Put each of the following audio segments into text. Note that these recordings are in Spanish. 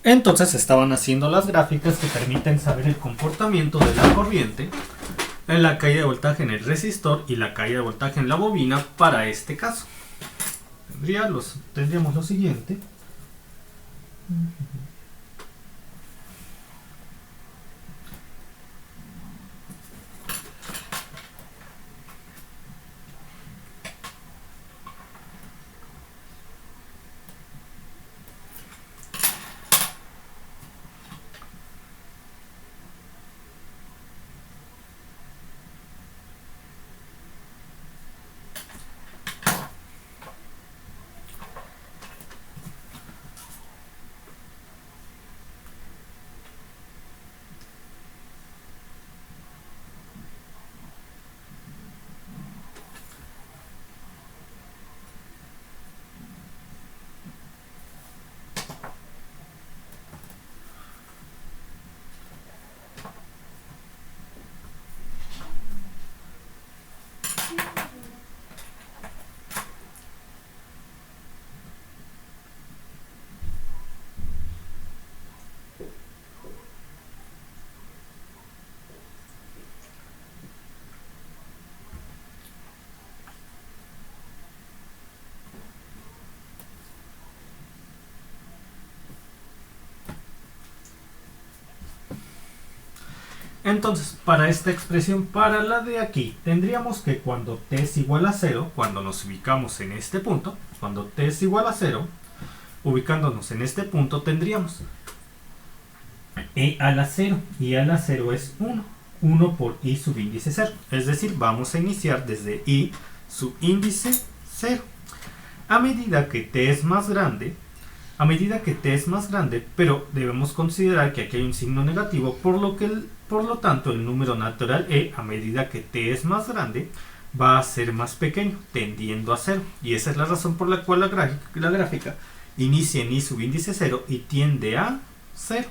Entonces estaban haciendo las gráficas que permiten saber el comportamiento de la corriente en la caída de voltaje en el resistor y la caída de voltaje en la bobina para este caso. Tendríamos lo siguiente. Entonces, para esta expresión, para la de aquí, tendríamos que cuando t es igual a 0, cuando nos ubicamos en este punto, cuando t es igual a 0, ubicándonos en este punto, tendríamos e a la 0, y a la 0 es 1, 1 por i subíndice 0, es decir, vamos a iniciar desde i subíndice 0. A medida que t es más grande, pero debemos considerar que aquí hay un signo negativo, por lo tanto el número natural e, a medida que t es más grande, va a ser más pequeño, tendiendo a 0. Y esa es la razón por la cual la gráfica inicia en i subíndice 0 y tiende a 0.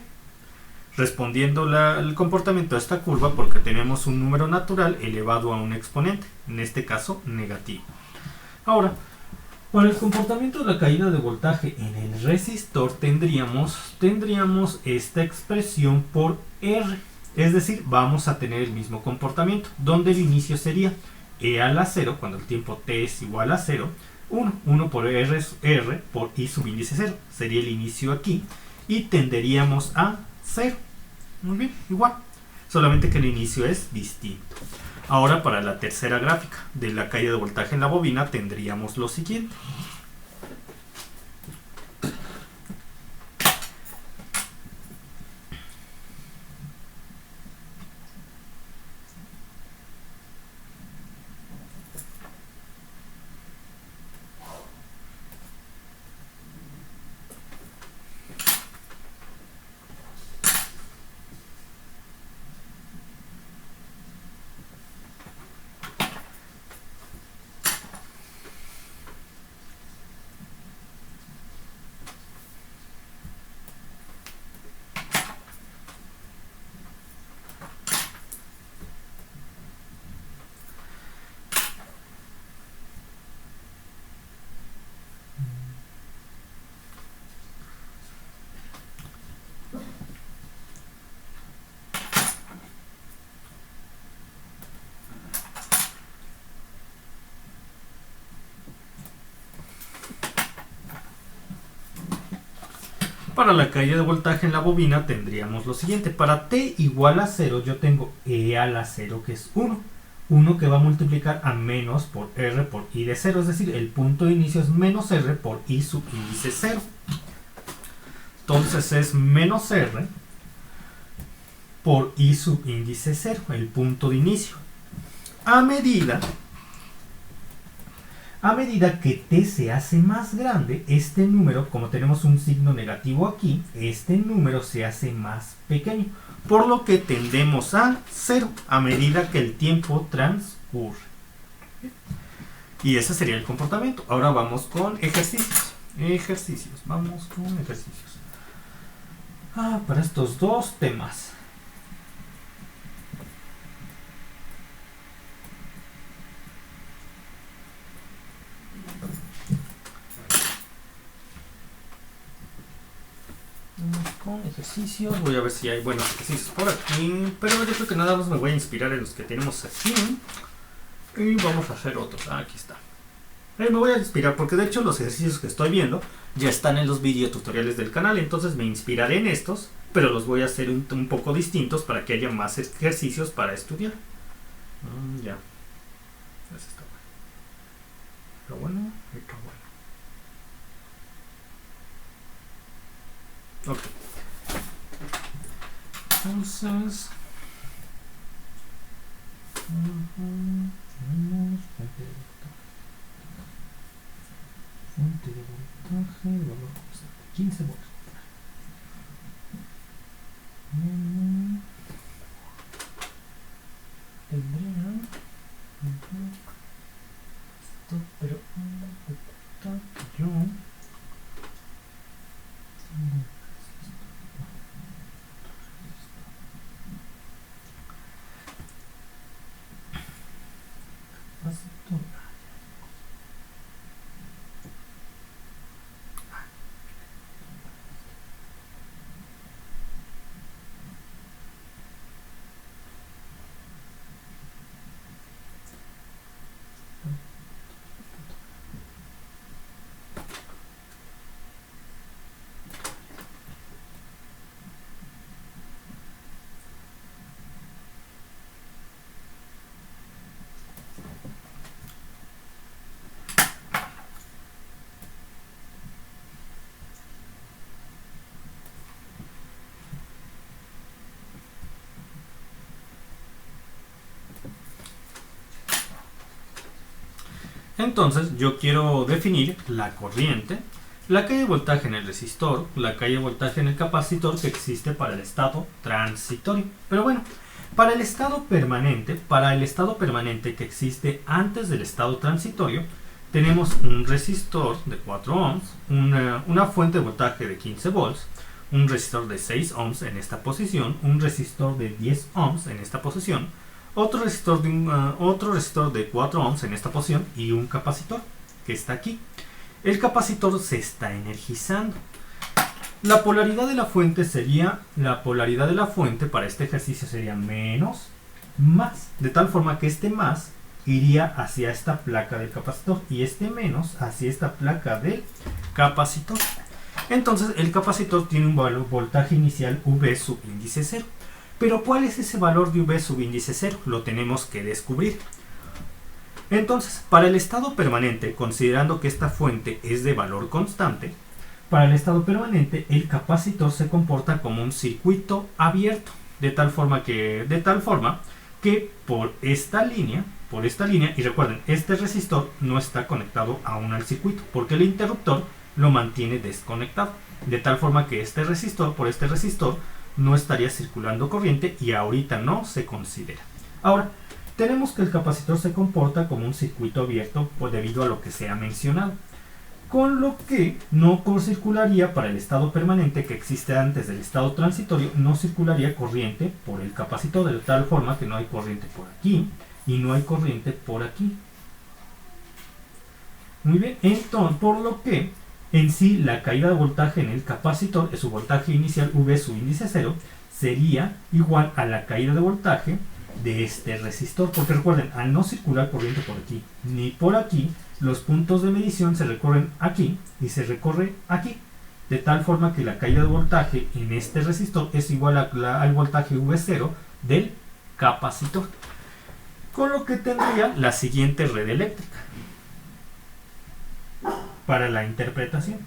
Respondiendo el comportamiento de esta curva porque tenemos un número natural elevado a un exponente, en este caso negativo. Ahora, para el comportamiento de la caída de voltaje en el resistor tendríamos esta expresión por R. Es decir, vamos a tener el mismo comportamiento, donde el inicio sería E a la 0, cuando el tiempo t es igual a 0, 1 por R por I subíndice 0. Sería el inicio aquí y tenderíamos a 0. Muy bien, igual. Solamente que el inicio es distinto. Ahora para la tercera gráfica de la caída de voltaje en la bobina tendríamos lo siguiente. Para la caída de voltaje en la bobina tendríamos lo siguiente. Para t igual a 0 yo tengo E a la 0 que es 1. 1 que va a multiplicar a menos por R por I de 0. Es decir, el punto de inicio es menos R por I subíndice 0. Entonces es menos R por I subíndice 0, el punto de inicio. A medida que t se hace más grande, este número, como tenemos un signo negativo aquí, este número se hace más pequeño, por lo que tendemos a 0 a medida que el tiempo transcurre. Y ese sería el comportamiento. Ahora vamos con ejercicios. Vamos con ejercicios. Para estos dos temas. Vamos con ejercicios. Voy a ver si hay buenos ejercicios por aquí. Pero yo creo que nada más me voy a inspirar en los que tenemos aquí. Y vamos a hacer otros. Aquí está. Me voy a inspirar porque de hecho los ejercicios que estoy viendo ya están en los videotutoriales del canal. Entonces me inspiraré en estos, pero los voy a hacer un poco distintos para que haya más ejercicios para estudiar. Ya. Eso está bueno. Está bueno. Está bueno. Ok. Entonces... fuente de voltaje, valor constante, 15 volts. Tendría esto, pero yo Entonces yo quiero definir la corriente, la caída de voltaje en el resistor, la caída de voltaje en el capacitor que existe para el estado transitorio. Pero bueno, para el estado permanente que existe antes del estado transitorio, tenemos un resistor de 4 ohms, una fuente de voltaje de 15 volts, un resistor de 6 ohms en esta posición, un resistor de 10 ohms en esta posición, otro resistor de 4 ohms en esta posición y un capacitor que está aquí. El capacitor se está energizando. La polaridad de la fuente para este ejercicio sería menos más, de tal forma que este más iría hacia esta placa del capacitor y este menos hacia esta placa del capacitor. Entonces el capacitor tiene un voltaje inicial V subíndice 0. Pero ¿cuál es ese valor de V subíndice 0? Lo tenemos que descubrir. Entonces, para el estado permanente, considerando que esta fuente es de valor constante, para el estado permanente el capacitor se comporta como un circuito abierto, de tal forma que por esta línea, y recuerden, este resistor no está conectado aún al circuito, porque el interruptor lo mantiene desconectado, de tal forma que por este resistor, no estaría circulando corriente y ahorita no se considera. Ahora, tenemos que el capacitor se comporta como un circuito abierto debido a lo que se ha mencionado, con lo que no circularía para el estado permanente que existe antes del estado transitorio, no circularía corriente por el capacitor, de tal forma que no hay corriente por aquí y no hay corriente por aquí. Muy bien, entonces, por lo que en sí la caída de voltaje en el capacitor, su voltaje inicial V subíndice 0, sería igual a la caída de voltaje de este resistor, porque recuerden, al no circular corriente por aquí ni por aquí, los puntos de medición se recorren aquí y se recorre aquí, de tal forma que la caída de voltaje en este resistor es igual al voltaje V0 del capacitor, con lo que tendría la siguiente red eléctrica para la interpretación.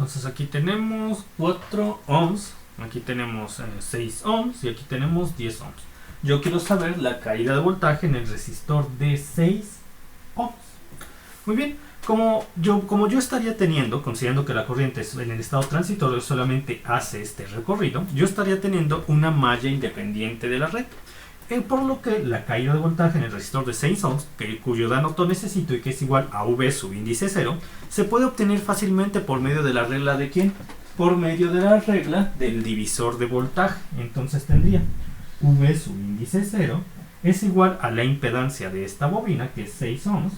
Entonces aquí tenemos 4 ohms, aquí tenemos 6 ohms y aquí tenemos 10 ohms. Yo quiero saber la caída de voltaje en el resistor de 6 ohms. Muy bien, como yo estaría teniendo, considerando que la corriente en el estado transitorio solamente hace este recorrido, yo estaría teniendo una malla independiente de la red. Por lo que la caída de voltaje en el resistor de 6 ohms, cuyo dato necesito y que es igual a V subíndice 0, se puede obtener fácilmente por medio de la regla de ¿quién? Por medio de la regla del divisor de voltaje. Entonces tendría V subíndice 0 es igual a la impedancia de esta bobina, que es 6 ohms.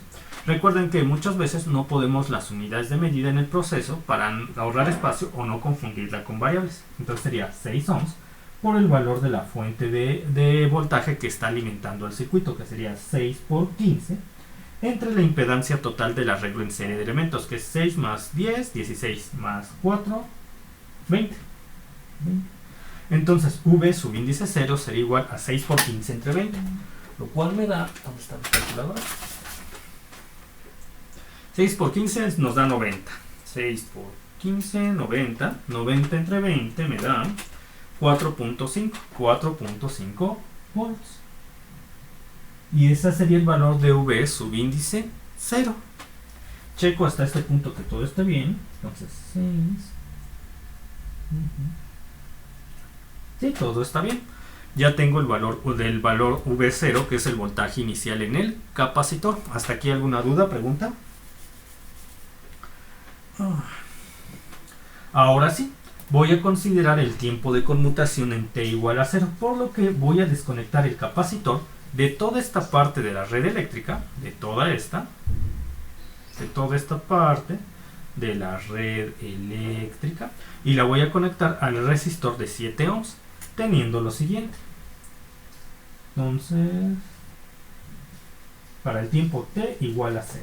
Recuerden que muchas veces no podemos las unidades de medida en el proceso para ahorrar espacio o no confundirla con variables. Entonces sería 6 ohms por el valor de la fuente de voltaje que está alimentando el circuito, que sería 6 por 15, entre la impedancia total del arreglo en serie de elementos, que es 6 más 10, 16 más 4, 20. Entonces V subíndice 0 sería igual a 6 por 15 entre 20, lo cual me da, ¿dónde está mi calculadora? 6 por 15 nos da 90. 6 por 15, 90. 90 entre 20 me da 4.5 volts. Y ese sería el valor de V subíndice 0. Checo hasta este punto que todo esté bien. Entonces 6. Sí, todo está bien. Ya tengo el valor del valor V0, que es el voltaje inicial en el capacitor. ¿Hasta aquí alguna duda, pregunta? Ahora sí, voy a considerar el tiempo de conmutación en t igual a 0, por lo que voy a desconectar el capacitor de toda esta parte de la red eléctrica, de toda esta parte de la red eléctrica, y la voy a conectar al resistor de 7 ohms, teniendo lo siguiente. Entonces, para el tiempo t igual a 0.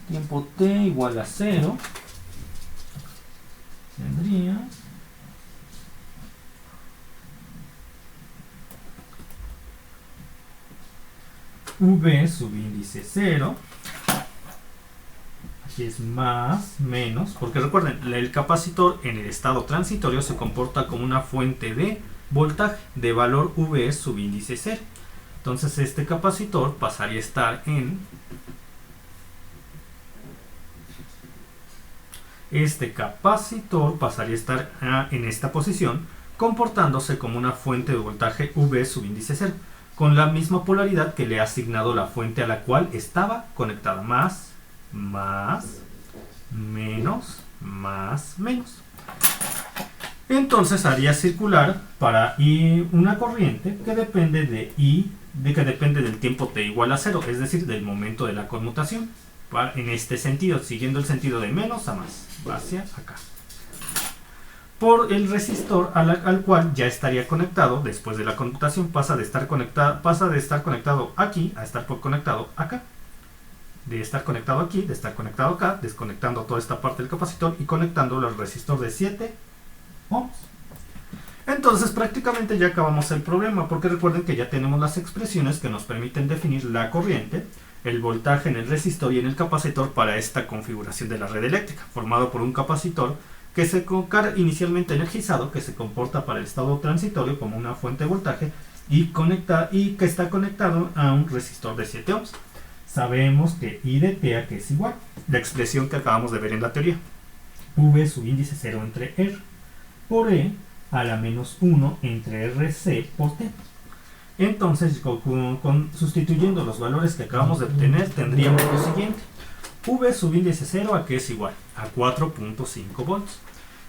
Tiempo t igual a 0 tendría V subíndice 0. Aquí es más, menos, porque recuerden, el capacitor en el estado transitorio se comporta como una fuente de voltaje de valor V subíndice 0. Entonces este capacitor pasaría a estar en en esta posición, comportándose como una fuente de voltaje V subíndice 0, con la misma polaridad que le ha asignado la fuente a la cual estaba conectada. Más, menos, más, menos. Entonces haría circular para I una corriente que depende del tiempo t igual a 0, es decir, del momento de la conmutación. En este sentido, siguiendo el sentido de menos a más, hacia acá. Por el resistor al cual ya estaría conectado después de la conmutación, pasa de estar conectado aquí a estar conectado acá. De estar conectado aquí, de estar conectado acá, desconectando toda esta parte del capacitor y conectándolo al resistor de 7 ohms. Entonces prácticamente ya acabamos el problema, porque recuerden que ya tenemos las expresiones que nos permiten definir la corriente, el voltaje en el resistor y en el capacitor para esta configuración de la red eléctrica, formado por un capacitor que se inicialmente energizado, que se comporta para el estado transitorio como una fuente de voltaje y que está conectado a un resistor de 7 ohms. Sabemos que I de t a que es igual, la expresión que acabamos de ver en la teoría, V subíndice 0 entre R por E a la menos 1 entre RC por T. Entonces, sustituyendo los valores que acabamos de obtener, tendríamos lo siguiente. V subíndice 0 a que es igual a 4.5 volts.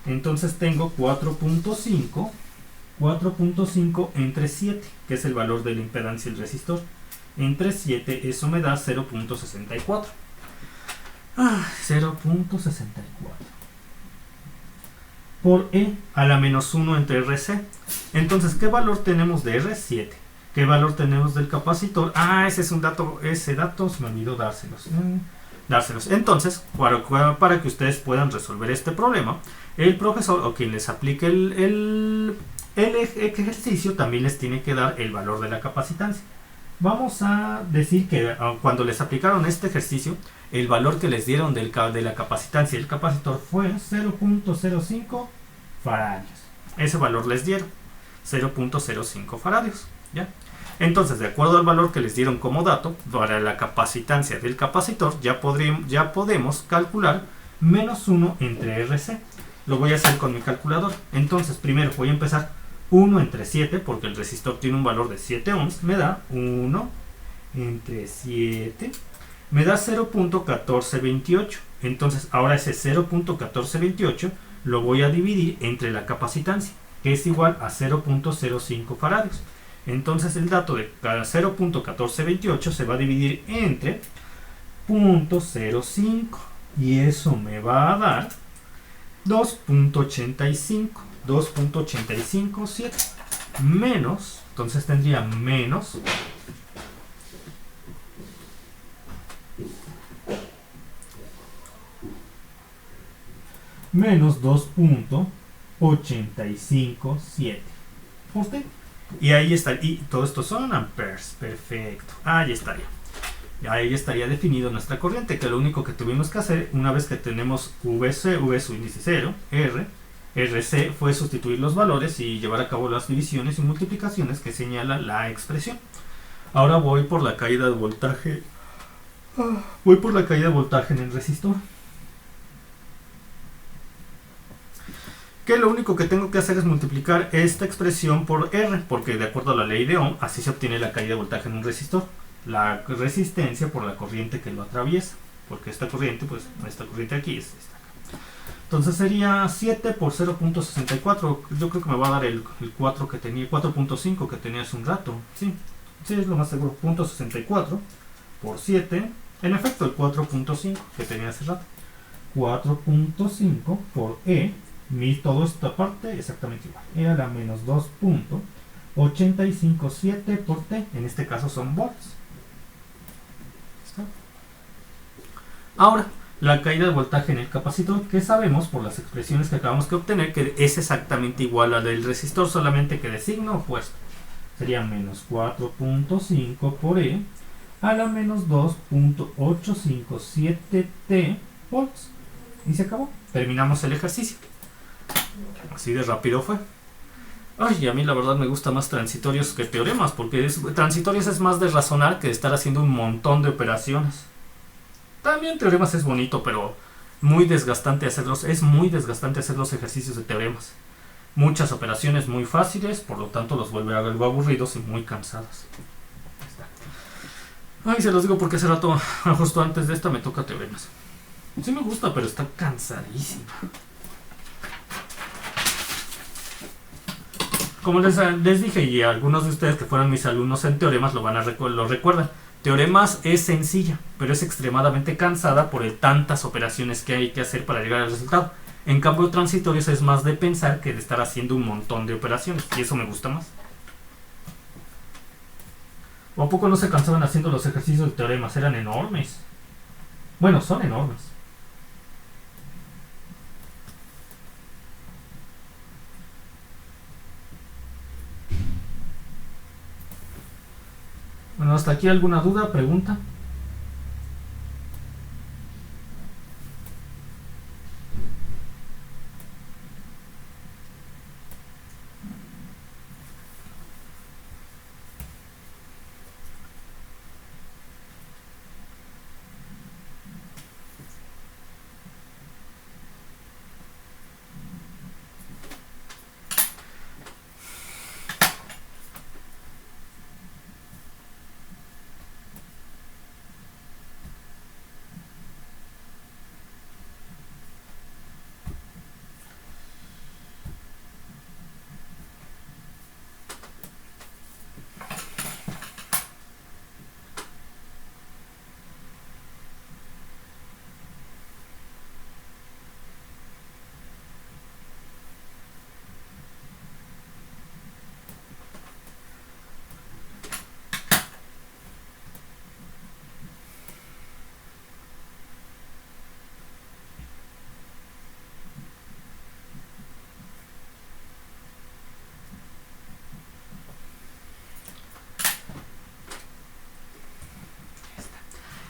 Entonces tengo 4.5 entre 7, que es el valor de la impedancia del resistor. Entre 7, eso me da 0.64. 0.64. Por E a la menos 1 entre RC. Entonces, ¿qué valor tenemos de R7? ¿Qué valor tenemos del capacitor? Ese es un dato, ese dato se me olvidó dárselos. Entonces, para que ustedes puedan resolver este problema, el profesor o quien les aplique el ejercicio también les tiene que dar el valor de la capacitancia. Vamos a decir que cuando les aplicaron este ejercicio, el valor que les dieron de la capacitancia del capacitor fue 0.05 faradios. Ese valor les dieron 0.05 faradios. ¿Ya? Entonces, de acuerdo al valor que les dieron como dato, para la capacitancia del capacitor ya podemos calcular menos 1 entre RC. Lo voy a hacer con mi calculador. Entonces, primero voy a empezar 1 entre 7, porque el resistor tiene un valor de 7 ohms, me da 1 entre 7, me da 0.1428. Entonces, ahora ese 0.1428 lo voy a dividir entre la capacitancia, que es igual a 0.05 faradios. Entonces, el dato de 0.1428 se va a dividir entre 0.05 y eso me va a dar 2.857 menos, entonces tendría menos 2.857 por T. Y ahí está, y todo esto son amperes, perfecto, ahí estaría. Ahí estaría definido nuestra corriente, que lo único que tuvimos que hacer una vez que tenemos VC, V su índice 0, R, RC, fue sustituir los valores y llevar a cabo las divisiones y multiplicaciones que señala la expresión. Ahora voy por la caída de voltaje. Voy por la caída de voltaje en el resistor. Que lo único que tengo que hacer es multiplicar esta expresión por R, porque de acuerdo a la ley de Ohm, así se obtiene la caída de voltaje en un resistor. La resistencia por la corriente que lo atraviesa, porque esta corriente, pues esta corriente aquí es esta acá. Entonces sería 7 por 0.64, yo creo que me va a dar el 4 que tenía, 4.5 que tenía hace un rato, sí, es lo más seguro, 0.64 por 7, en efecto el 4.5 que tenía hace rato, 4.5 por E, toda esta parte exactamente igual, era la menos 2.857 por T, en este caso son volts. Ahora, la caída de voltaje en el capacitor, que sabemos por las expresiones que acabamos de obtener, que es exactamente igual a la del resistor, solamente que de signo opuesto. Sería menos 4.5 por E a la menos 2.857T volts. Y se acabó. Terminamos el ejercicio. Así de rápido fue. Ay, a mí la verdad me gusta más transitorios que teoremas, porque transitorios es más de razonar que de estar haciendo un montón de operaciones. También teoremas es bonito, pero muy desgastante hacerlos. Es muy desgastante hacer los ejercicios de teoremas. Muchas operaciones muy fáciles, por lo tanto los vuelve algo aburridos y muy cansados. Ay, se los digo porque hace rato, justo antes de esta, me toca teoremas. Sí me gusta, pero está cansadísima. Como les dije, y algunos de ustedes que fueron mis alumnos en teoremas lo recuerdan. Teoremas es sencilla, pero es extremadamente cansada por tantas operaciones que hay que hacer para llegar al resultado. En cambio, transitorios es más de pensar que de estar haciendo un montón de operaciones, y eso me gusta más. ¿O a poco no se cansaban haciendo los ejercicios de teoremas? Eran enormes. Bueno, son enormes. Bueno, hasta aquí alguna duda, pregunta.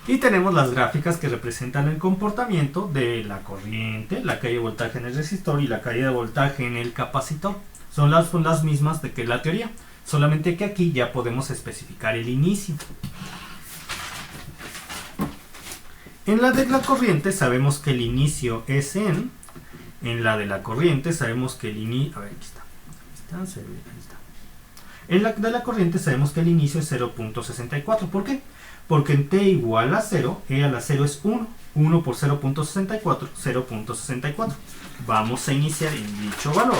Y tenemos las gráficas que representan el comportamiento de la corriente, la caída de voltaje en el resistor y la caída de voltaje en el capacitor. Son las mismas de que la teoría, solamente que aquí ya podemos especificar el inicio. En la de la corriente sabemos que el inicio es en la de la corriente sabemos que el inicio, a ver, aquí está. En la de la corriente sabemos que el inicio es 0.64. ¿Por qué? Porque en t igual a 0, e a la 0 es 1. 1 por 0.64, 0.64. Vamos a iniciar en dicho valor.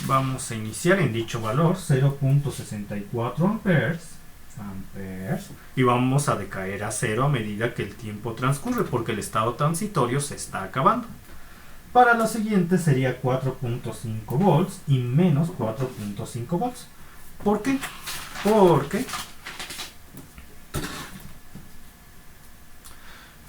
Vamos a iniciar en dicho valor 0.64 amperes. Y vamos a decaer a 0 a medida que el tiempo transcurre, porque el estado transitorio se está acabando. Para lo siguiente sería 4.5 volts y menos 4.5 volts. ¿Por qué?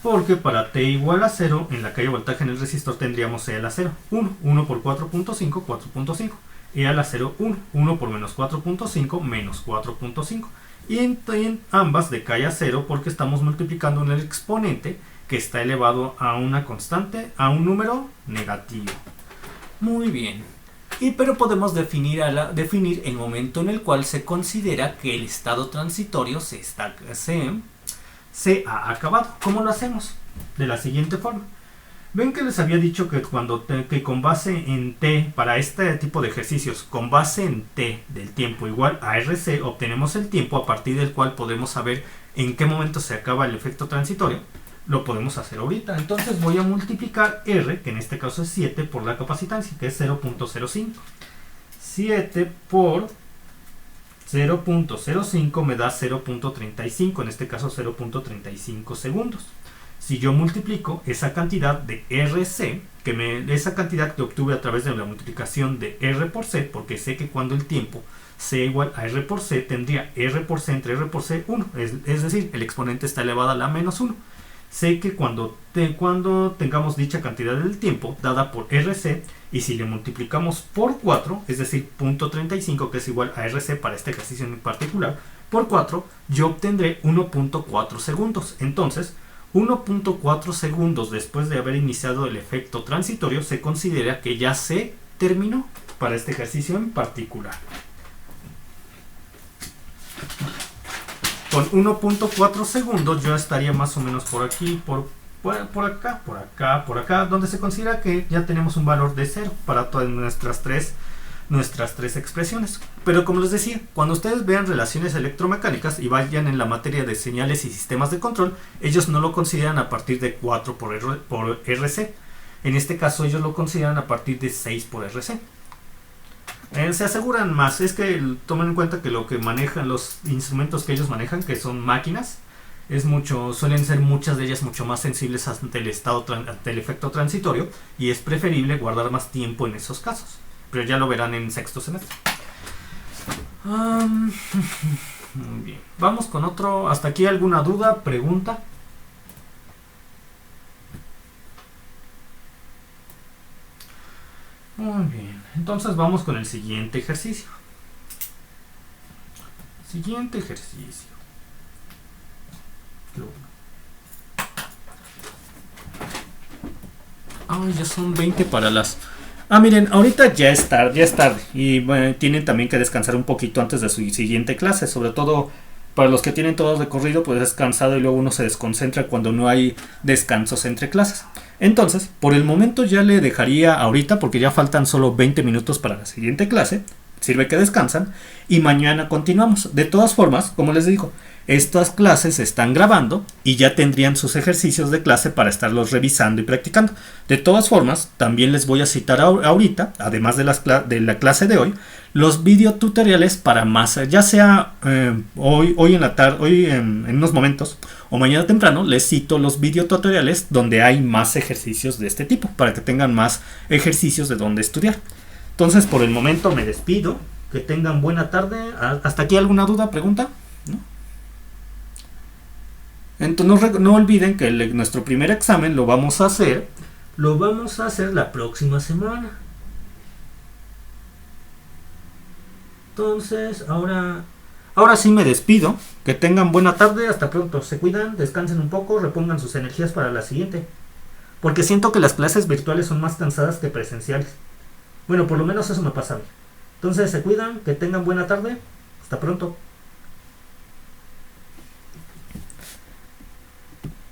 Porque para t igual a 0, en la caída de voltaje en el resistor tendríamos e a la 0, 1. 1 por 4.5, 4.5. E a la 0, 1. 1 por menos 4.5, menos 4.5. Y en ambas decae a 0 porque estamos multiplicando en el exponente que está elevado a una constante, a un número negativo. Muy bien. Pero podemos definir el momento en el cual se considera que el estado transitorio se ha acabado. ¿Cómo lo hacemos? De la siguiente forma. Ven que les había dicho que que con base en t, para este tipo de ejercicios, con base en t del tiempo igual a RC, obtenemos el tiempo a partir del cual podemos saber en qué momento se acaba el efecto transitorio. Lo podemos hacer ahorita. Entonces voy a multiplicar R, que en este caso es 7, por la capacitancia, que es 0.05. 7 por 0.05 me da 0.35, en este caso 0.35 segundos. Si yo multiplico esa cantidad de RC, esa cantidad que obtuve a través de la multiplicación de R por C, porque sé que cuando el tiempo C igual a R por C, tendría R por C entre R por C 1, es decir, el exponente está elevado a la menos 1. Sé que cuando tengamos dicha cantidad del tiempo dada por RC, y si le multiplicamos por 4, es decir, 0.35, que es igual a RC para este ejercicio en particular, por 4, yo obtendré 1.4 segundos. Entonces, 1.4 segundos después de haber iniciado el efecto transitorio se considera que ya se terminó para este ejercicio en particular. Con 1.4 segundos yo estaría más o menos por aquí, por acá, donde se considera que ya tenemos un valor de 0 para todas nuestras tres expresiones. Pero como les decía, cuando ustedes vean relaciones electromecánicas y vayan en la materia de señales y sistemas de control, ellos no lo consideran a partir de 4 por RC. En este caso ellos lo consideran a partir de 6 por RC. Se aseguran más, es que tomen en cuenta que lo que manejan, los instrumentos que ellos manejan, que son máquinas, suelen ser muchas de ellas mucho más sensibles ante el efecto transitorio, y es preferible guardar más tiempo en esos casos. Pero ya lo verán en sexto semestre. Muy bien. Vamos con otro. ¿Hasta aquí alguna duda, pregunta? Muy bien. Entonces vamos con el siguiente ejercicio. Siguiente ejercicio. Ay, ya son 20 para las... miren, ahorita ya es tarde y bueno, tienen también que descansar un poquito antes de su siguiente clase, sobre todo para los que tienen todo de corrido, pues es cansado y luego uno se desconcentra cuando no hay descansos entre clases. Entonces, por el momento ya le dejaría ahorita, porque ya faltan solo 20 minutos para la siguiente clase, sirve que descansan, y mañana continuamos. De todas formas, como les digo, estas clases se están grabando y ya tendrían sus ejercicios de clase para estarlos revisando y practicando. De todas formas, también les voy a citar ahorita, además de la clase de hoy, los videotutoriales para más, ya sea hoy en la tarde, hoy en unos momentos, o mañana temprano, les cito los videotutoriales donde hay más ejercicios de este tipo, para que tengan más ejercicios de donde estudiar. Entonces, por el momento me despido. Que tengan buena tarde. ¿Hasta aquí alguna duda, pregunta? ¿No? Entonces no olviden que nuestro primer examen lo vamos a hacer la próxima semana. Entonces, ahora Ahora sí me despido. Que tengan buena tarde. Hasta pronto. Se cuidan, descansen un poco, repongan sus energías para la siguiente. Porque siento que las clases virtuales son más cansadas que presenciales. Bueno, por lo menos eso me pasa a mí. Entonces se cuidan, que tengan buena tarde. Hasta pronto.